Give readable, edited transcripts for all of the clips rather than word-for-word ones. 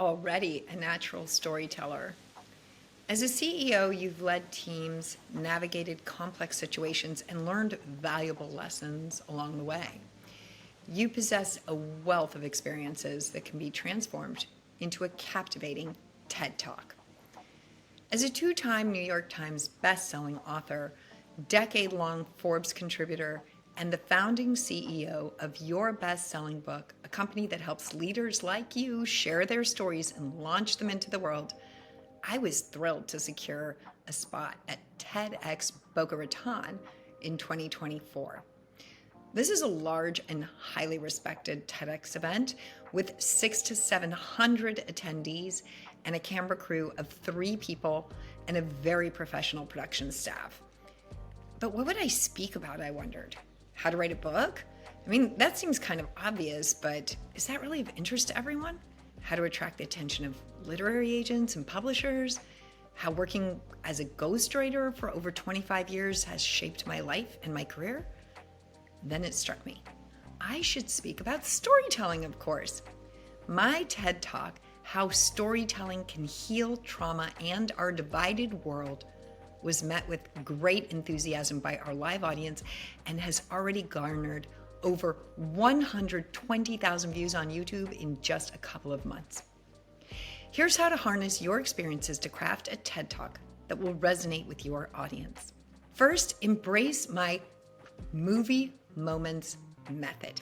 already a natural storyteller. As a CEO, you've led teams, navigated complex situations, and learned valuable lessons along the way. You possess a wealth of experiences that can be transformed into a captivating TED Talk. As a two-time New York Times best-selling author, decade-long Forbes contributor, and the founding CEO of your best-selling book, a company that helps leaders like you share their stories and launch them into the world, I was thrilled to secure a spot at TEDx Boca Raton in 2024. This is a large and highly respected TEDx event with 600 to 700 attendees and a camera crew of 3 people and a very professional production staff. But what would I speak about, I wondered? How to write a book? I mean, that seems kind of obvious, but is that really of interest to everyone? How to attract the attention of literary agents and publishers? How working as a ghostwriter for over 25 years has shaped my life and my career? Then it struck me. I should speak about storytelling, of course. My TED Talk, How Storytelling Can Heal Trauma and Our Divided World, was met with great enthusiasm by our live audience and has already garnered over 120,000 views on YouTube in just a couple of months. Here's how to harness your experiences to craft a TED Talk that will resonate with your audience. First, embrace my movie moments method.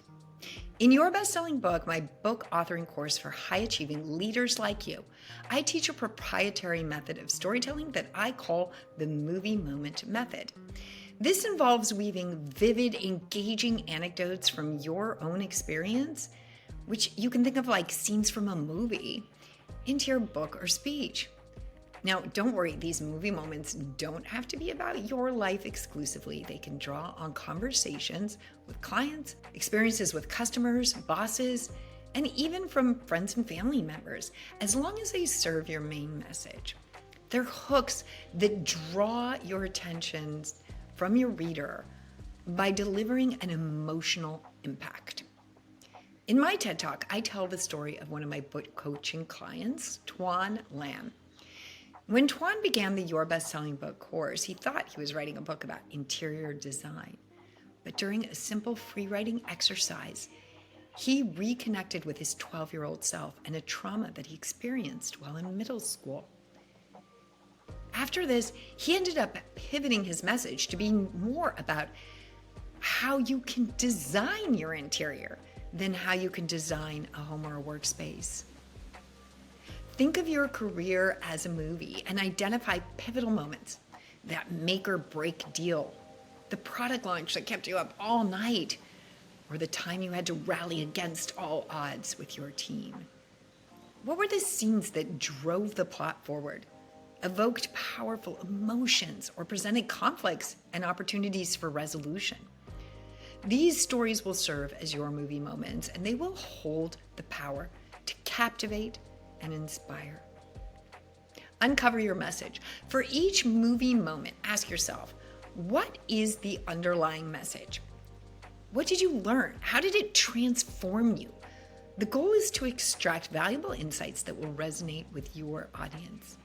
In your best-selling book, my book authoring course for high-achieving leaders like you, I teach a proprietary method of storytelling that I call the movie moment method. This involves weaving vivid, engaging anecdotes from your own experience, which you can think of like scenes from a movie, into your book or speech. Now, don't worry, these movie moments don't have to be about your life exclusively. They can draw on conversations with clients, experiences with customers, bosses, and even from friends and family members, as long as they serve your main message. They're hooks that draw your attention from your reader by delivering an emotional impact. In my TED Talk, I tell the story of one of my book coaching clients, Tuan Lam. When Tuan began the Your Best-Selling Book course, he thought he was writing a book about interior design. But during a simple free writing exercise, he reconnected with his 12-year-old self and a trauma that he experienced while in middle school. After this, he ended up pivoting his message to being more about how you can design your interior than how you can design a home or a workspace. Think of your career as a movie and identify pivotal moments, that make or break deal, the product launch that kept you up all night, or the time you had to rally against all odds with your team. What were the scenes that drove the plot forward, evoked powerful emotions, or presented conflicts and opportunities for resolution? These stories will serve as your movie moments, and they will hold the power to captivate and inspire. Uncover your message. For each movie moment, ask yourself, what is the underlying message? What did you learn? How did it transform you? The goal is to extract valuable insights that will resonate with your audience.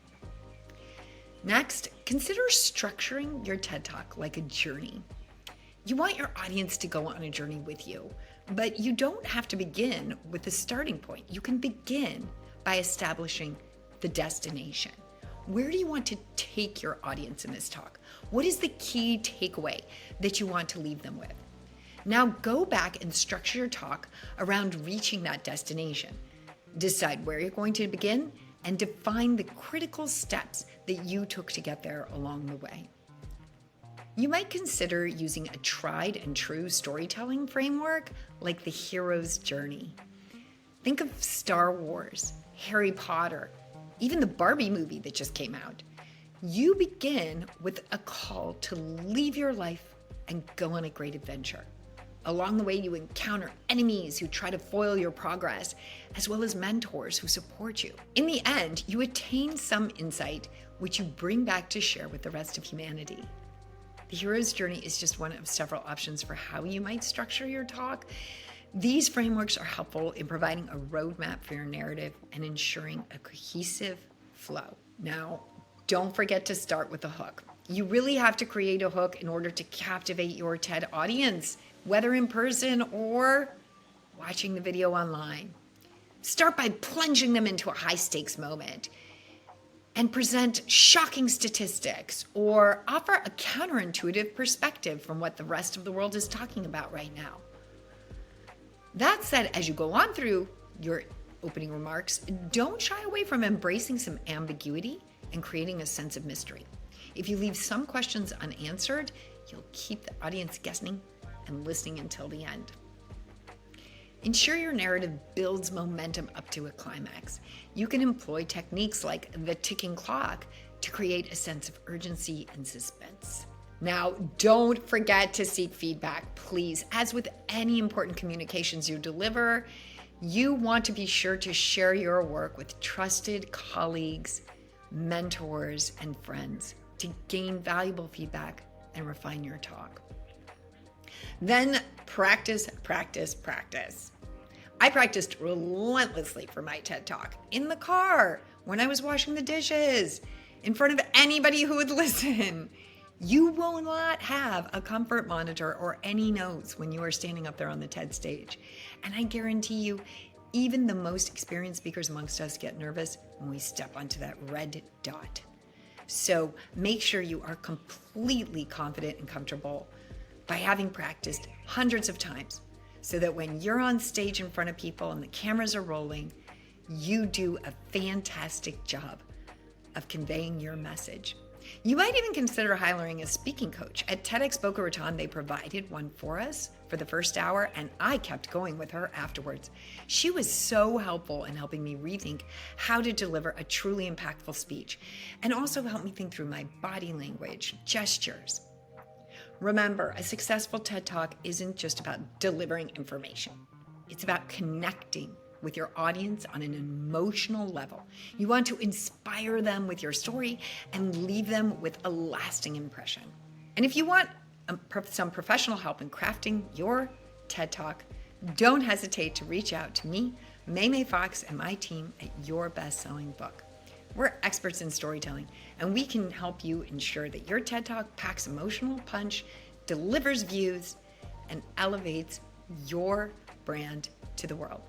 Next, consider structuring your TED Talk like a journey. You want your audience to go on a journey with you, but you don't have to begin with the starting point. You can begin by establishing the destination. Where do you want to take your audience in this talk? What is the key takeaway that you want to leave them with? Now go back and structure your talk around reaching that destination. Decide where you're going to begin and define the critical steps that you took to get there along the way. You might consider using a tried and true storytelling framework like the hero's journey. Think of Star Wars, Harry Potter, even the Barbie movie that just came out. You begin with a call to leave your life and go on a great adventure. Along the way, you encounter enemies who try to foil your progress, as well as mentors who support you. In the end, you attain some insight, which you bring back to share with the rest of humanity. The hero's journey is just one of several options for how you might structure your talk. These frameworks are helpful in providing a roadmap for your narrative and ensuring a cohesive flow. Now, don't forget to start with a hook. You really have to create a hook in order to captivate your TED audience, whether in person or watching the video online. Start by plunging them into a high-stakes moment and present shocking statistics or offer a counterintuitive perspective from what the rest of the world is talking about right now. That said, as you go on through your opening remarks, don't shy away from embracing some ambiguity and creating a sense of mystery. If you leave some questions unanswered, you'll keep the audience guessing and listening until the end. Ensure your narrative builds momentum up to a climax. You can employ techniques like the ticking clock to create a sense of urgency and suspense. Now, don't forget to seek feedback, please. As with any important communications you deliver, you want to be sure to share your work with trusted colleagues, mentors, and friends to gain valuable feedback and refine your talk. Then practice, practice, practice. I practiced relentlessly for my TED Talk in the car, when I was washing the dishes, in front of anybody who would listen. You will not have a comfort monitor or any notes when you are standing up there on the TED stage. And I guarantee you, even the most experienced speakers amongst us get nervous when we step onto that red dot. So make sure you are completely confident and comfortable by having practiced hundreds of times, so that when you're on stage in front of people and the cameras are rolling, you do a fantastic job of conveying your message. You might even consider hiring a speaking coach. At TEDx Boca Raton, they provided one for us for the first hour, and I kept going with her afterwards. She was so helpful in helping me rethink how to deliver a truly impactful speech, and also helped me think through my body language, gestures. Remember, a successful TED Talk isn't just about delivering information. It's about connecting with your audience on an emotional level. You want to inspire them with your story and leave them with a lasting impression. And if you want some professional help in crafting your TED Talk, don't hesitate to reach out to me, MeiMei Fox, and my team at Your Best-Selling Book. We're experts in storytelling, and we can help you ensure that your TED Talk packs emotional punch, delivers views, and elevates your brand to the world.